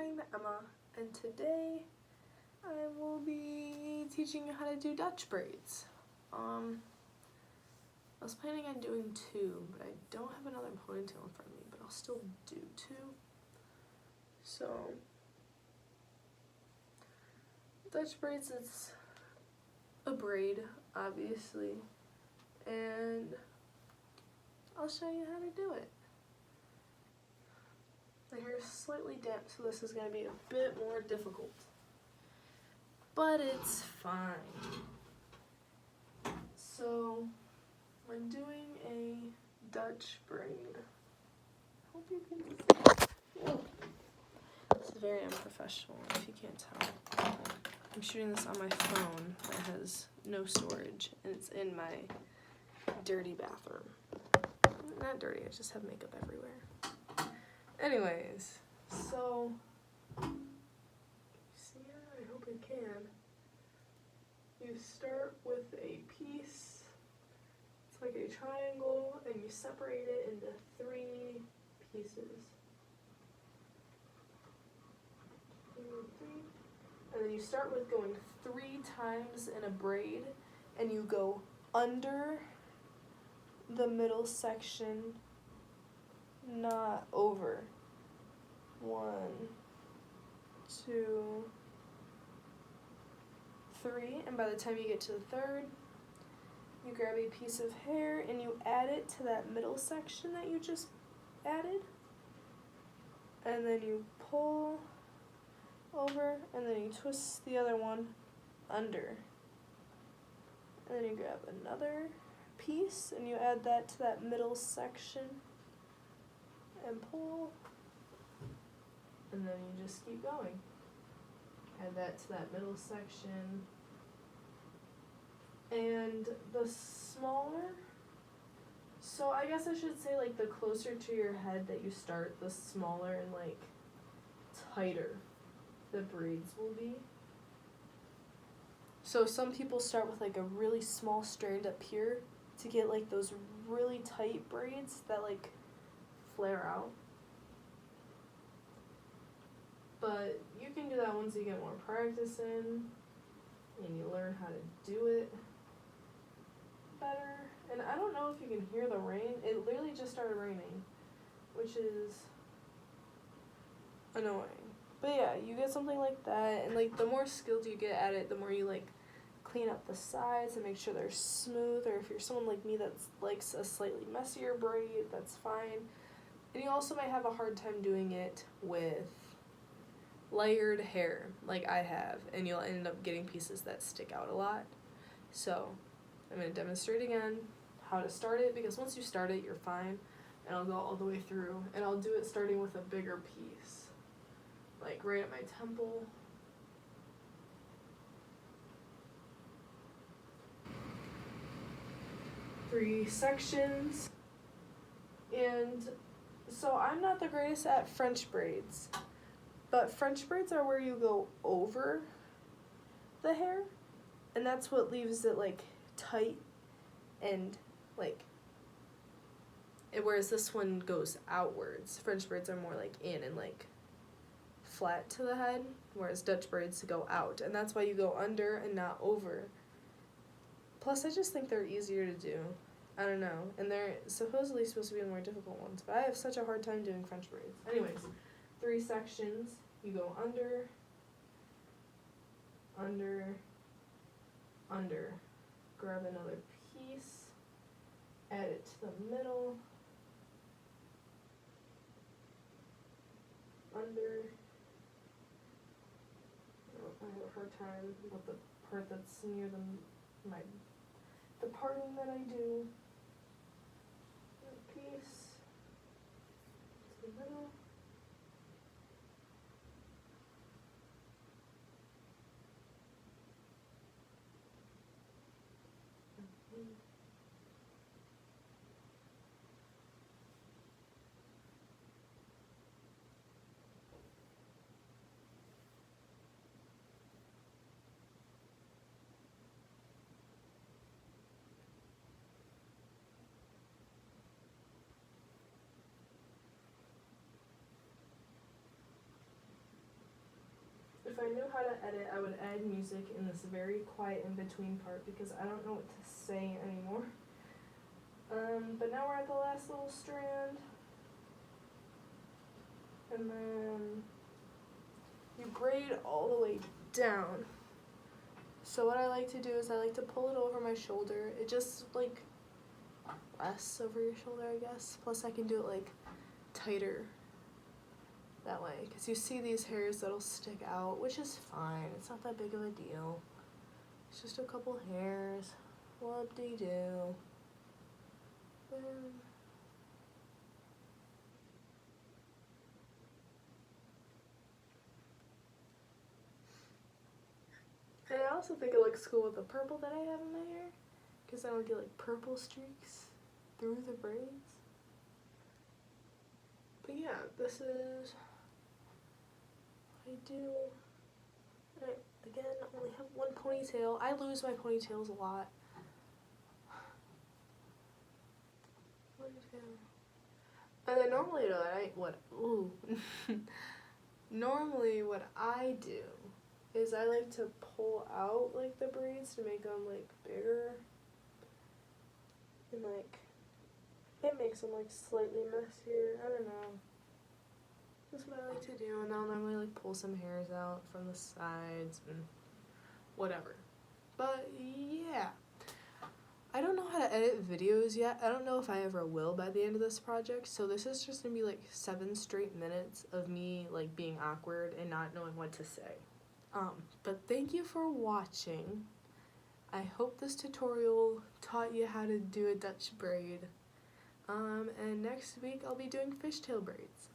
I'm Emma, and today I will be teaching you how to do Dutch braids. I was planning on doing two, but I don't have another ponytail in front of me, but I'll still do two. So, Dutch braids is a braid, obviously, and I'll show you how to do it. My hair is slightly damp, so this is going to be a bit more difficult. But it's fine. So, when doing a Dutch braid, hope you can see. This is very unprofessional, if you can't tell. I'm shooting this on my phone that has no storage, and it's in my dirty bathroom. Not dirty, I just have makeup everywhere. Anyways, so, see it? I hope you can. You start with a piece, it's like a triangle, and you separate it into 3 pieces. And then you start with going 3 times in a braid, and you go under the middle section, not over. 1, 2, 3, and by the time you get to the 3rd, you grab a piece of hair and you add it to that middle section that you just added, and then you pull over, and then you twist the other one under, and then you grab another piece and you add that to that middle section and pull, and then you just keep going. Add that to that middle section, and the smaller, so I guess I should say like the closer to your head that you start, the smaller and like tighter the braids will be. So some people start with like a really small strand up here to get like those really tight braids that like flare out. But you can do that once you get more practice in and you learn how to do it better. And I don't know if you can hear the rain. It literally just started raining, which is annoying. But yeah, you get something like that, and like the more skilled you get at it, the more you like clean up the sides and make sure they're smooth. Or if you're someone like me that likes a slightly messier braid, that's fine. And you also might have a hard time doing it with layered hair like I have, and you'll end up getting pieces that stick out a lot. So I'm going to demonstrate again how to start it, because once you start it, you're fine, and I'll go all the way through, and I'll do it starting with a bigger piece, like right at my temple. Three sections. And so I'm not the greatest at French braids, but French braids are where you go over the hair, and that's what leaves it like tight and like it, whereas this one goes outwards. French braids are more like in and like flat to the head, whereas Dutch braids go out, and that's why you go under and not over. Plus I just think they're easier to do. I don't know, and they're supposedly supposed to be the more difficult ones, but I have such a hard time doing French braids. Anyways, 3 sections. You go under, under, under. Grab another piece, add it to the middle, under. Oh, I have a hard time with the part that's near the parting that I do. Piece to the middle. knew how to edit, I would add music in this very quiet in-between part because I don't know what to say anymore. But now we're at the last little strand. And then you braid all the way down. So what I like to do is I like to pull it over my shoulder. It just like rests over your shoulder, I guess. Plus I can do it like tighter that way, because you see these hairs that'll stick out, which is fine. It's not that big of a deal. It's just a couple hairs. Whoop-de-doo. Boom. And I also think it looks cool with the purple that I have in my hair, because I don't get like purple streaks through the braids. But yeah, this is what I do. Again, I only have one ponytail. I lose my ponytails a lot. And then normally normally what I do is I like to pull out like the braids to make them like bigger. And like it makes them like slightly messier. I don't know. That's what I like to do, and I'll normally like pull some hairs out from the sides and whatever. But yeah, I don't know how to edit videos yet. I don't know if I ever will by the end of this project, so this is just gonna be like 7 straight minutes of me like being awkward and not knowing what to say. But thank you for watching. I hope this tutorial taught you how to do a Dutch braid. And next week I'll be doing fishtail braids.